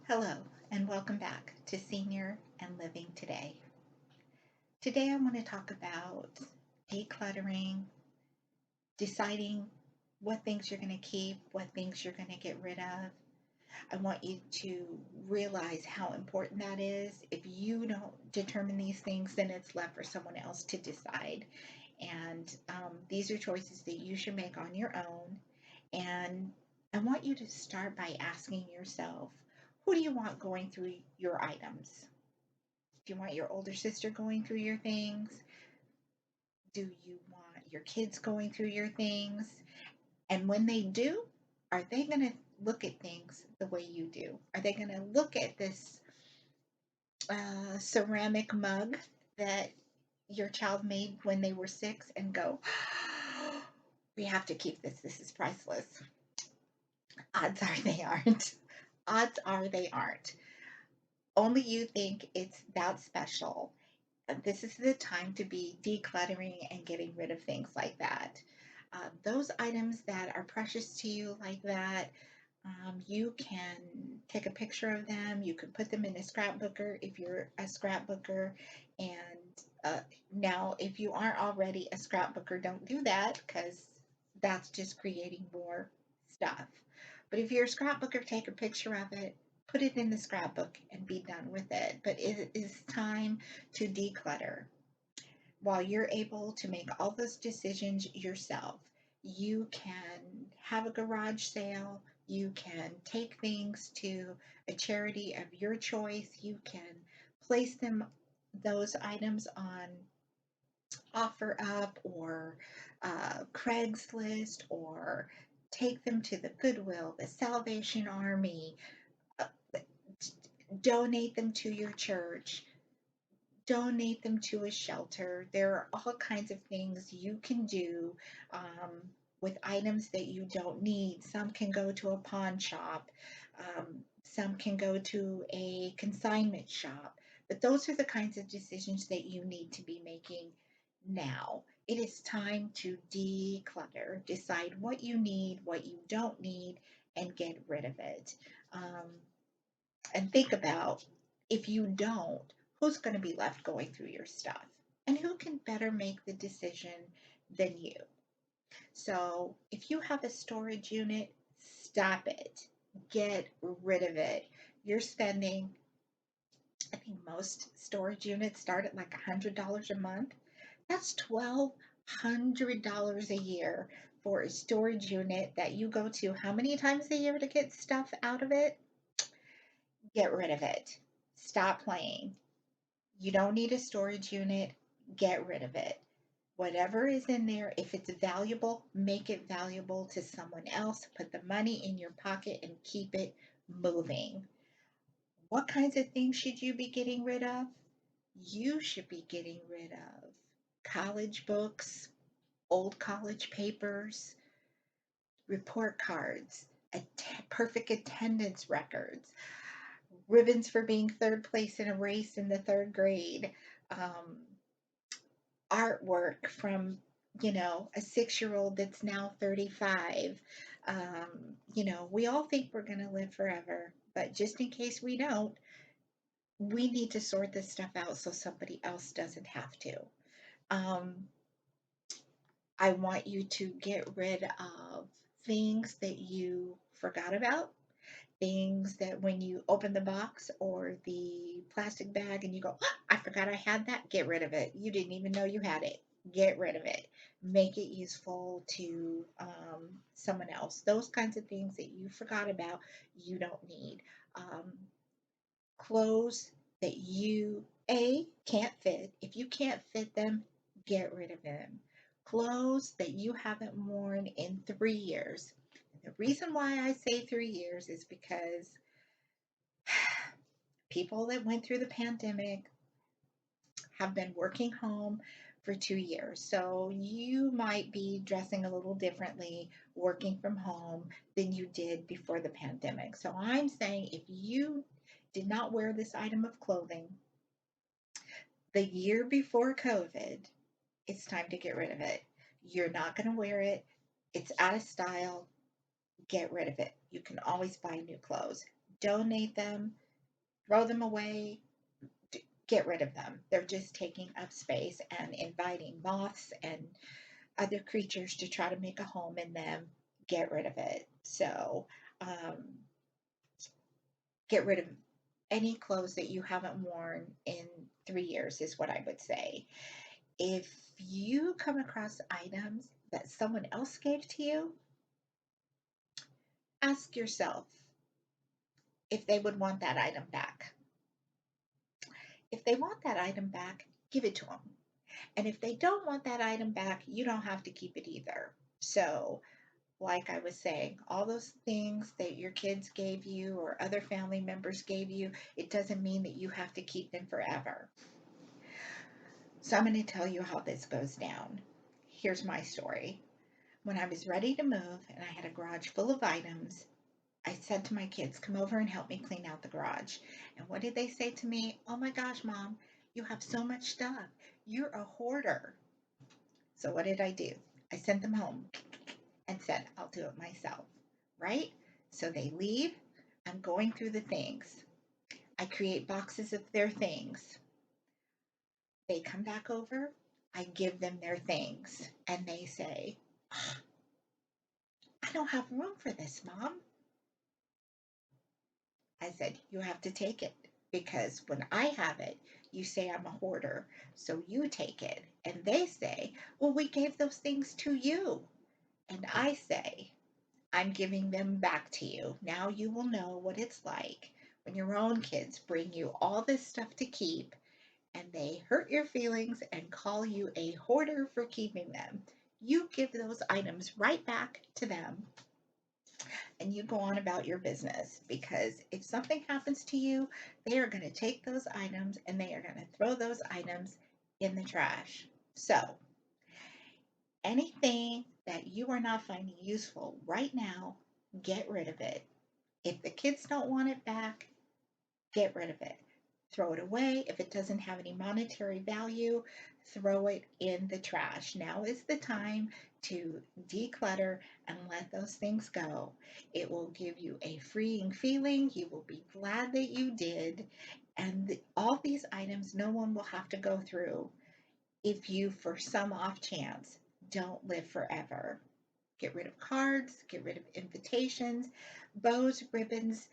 Hello, and welcome back to Senior and Living Today. Today, I want to talk about decluttering, deciding what things you're going to keep, what things you're going to get rid of. I want you to realize how important that is. If you don't determine these things, then it's left for someone else to decide. And these are choices that you should make on your own. And I want you to start by asking yourself, who do you want going through your items? Do you want your older sister going through your things? Do you want your kids going through your things? And when they do, are they going to look at things the way you do? Are they going to look at this ceramic mug that your child made when they were 6 and go, we have to keep this. This is priceless. Odds are they aren't. Odds are they aren't. Only you think it's that special. This is the time to be decluttering and getting rid of things like that. Those items that are precious to you like that, you can take a picture of them. You can put them in a scrapbooker if you're a scrapbooker. And now, if you aren't already a scrapbooker, don't do that because that's just creating more stuff. But if you're a scrapbooker, take a picture of it, put it in the scrapbook, and be done with it. But it is time to declutter. While you're able to make all those decisions yourself, you can have a garage sale, you can take things to a charity of your choice, you can place those items on OfferUp or Craigslist, or take them to the Goodwill, the Salvation Army, uh, donate them to your church, donate them to a shelter. There are all kinds of things you can do with items that you don't need. Some can go to a pawn shop, some can go to a consignment shop. But those are the kinds of decisions that you need to be making now. It is time to declutter, decide what you need, what you don't need, and get rid of it. Um, and think about, if you don't, who's going to be left going through your stuff? And who can better make the decision than you? So if you have a storage unit, stop it. Get rid of it. You're spending, I think most storage units start at like $100 a month. That's $1,200 a year for a storage unit that you go to how many times a year to get stuff out of it? Get rid of it. Stop playing. You don't need a storage unit. Get rid of it. Whatever is in there, if it's valuable, make it valuable to someone else. Put the money in your pocket and keep it moving. What kinds of things should you be getting rid of? You should be getting rid of college books, old college papers, report cards, perfect attendance records, ribbons for being third place in a race in the third grade, um, artwork from, a 6-year-old that's now 35. We all think we're going to live forever, but just in case we don't, we need to sort this stuff out so somebody else doesn't have to. Um, I want you to get rid of things that you forgot about, things that when you open the box or the plastic bag and you go, "Ah, I forgot I had that," get rid of it. You didn't even know you had it. Get rid of it. Make it useful to someone else. Those kinds of things that you forgot about, you don't need. Um, Clothes that you, can't fit. If you can't fit them, get rid of them. Clothes that you haven't worn in 3 years. The reason why I say 3 years is because people that went through the pandemic have been working home for 2 years. So you might be dressing a little differently working from home than you did before the pandemic. So I'm saying, if you did not wear this item of clothing the year before COVID, it's time to get rid of it. You're not going to wear it. It's out of style. Get rid of it. You can always buy new clothes. donate them, throw them away, get rid of them. They're just taking up space and inviting moths and other creatures to try to make a home in them. Get rid of it. So, um, get rid of any clothes that you haven't worn in 3 years, is what I would say. If you come across items that someone else gave to you, ask yourself if they would want that item back. If they want that item back, give it to them. And if they don't want that item back, you don't have to keep it either. So, like I was saying, all those things that your kids gave you or other family members gave you, it doesn't mean that you have to keep them forever. So, I'm going to tell you how this goes down. Here's my story. When I was ready to move and I had a garage full of items, I said to my kids, come over and help me clean out the garage. And what did they say to me? Oh my gosh, Mom, you have so much stuff. You're a hoarder. So what did I do? I sent them home and said, I'll do it myself, right? So they leave. I'm going through the things. I create boxes of their things. They come back over. I give them their things. And they say, "Oh, I don't have room for this, Mom." I said, you have to take it because when I have it, you say I'm a hoarder. So you take it. And they say, well, we gave those things to you. And I say, I'm giving them back to you. Now you will know what it's like when your own kids bring you all this stuff to keep and they hurt your feelings and call you a hoarder for keeping them. You give those items right back to them and you go on about your business, because if something happens to you, they are going to take those items and they are going to throw those items in the trash. So, anything that you are not finding useful right now, get rid of it. If the kids don't want it back, get rid of it. Throw it away. If it doesn't have any monetary value, throw it in the trash. Now is the time to declutter and let those things go. It will give you a freeing feeling. You will be glad that you did. And all these items, no one will have to go through if you, for some off chance, don't live forever. Get rid of cards, get rid of invitations, bows, ribbons,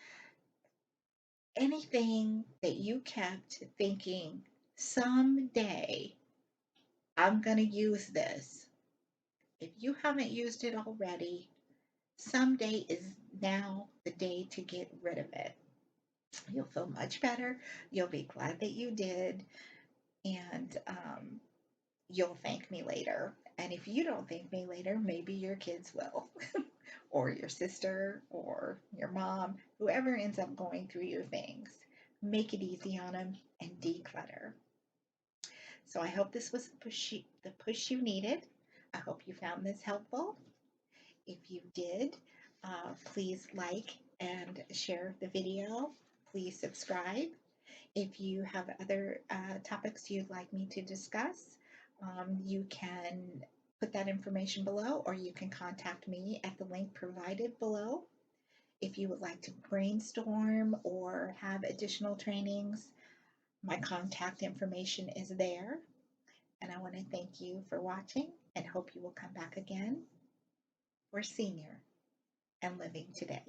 anything that you kept thinking, someday I'm going to use this. If you haven't used it already, someday is now the day to get rid of it. You'll feel much better. You'll be glad that you did. And you'll thank me later. And if you don't thank me later, maybe your kids will, or your sister, or your mom, whoever ends up going through your things. Make it easy on them and declutter. So I hope this was the push you needed. I hope you found this helpful. If you did, please like and share the video. Please subscribe. If you have other topics you'd like me to discuss, you can put that information below, or you can contact me at the link provided below. If you would like to brainstorm or have additional trainings, my contact information is there. And I want to thank you for watching and hope you will come back again for Senior and Living Today.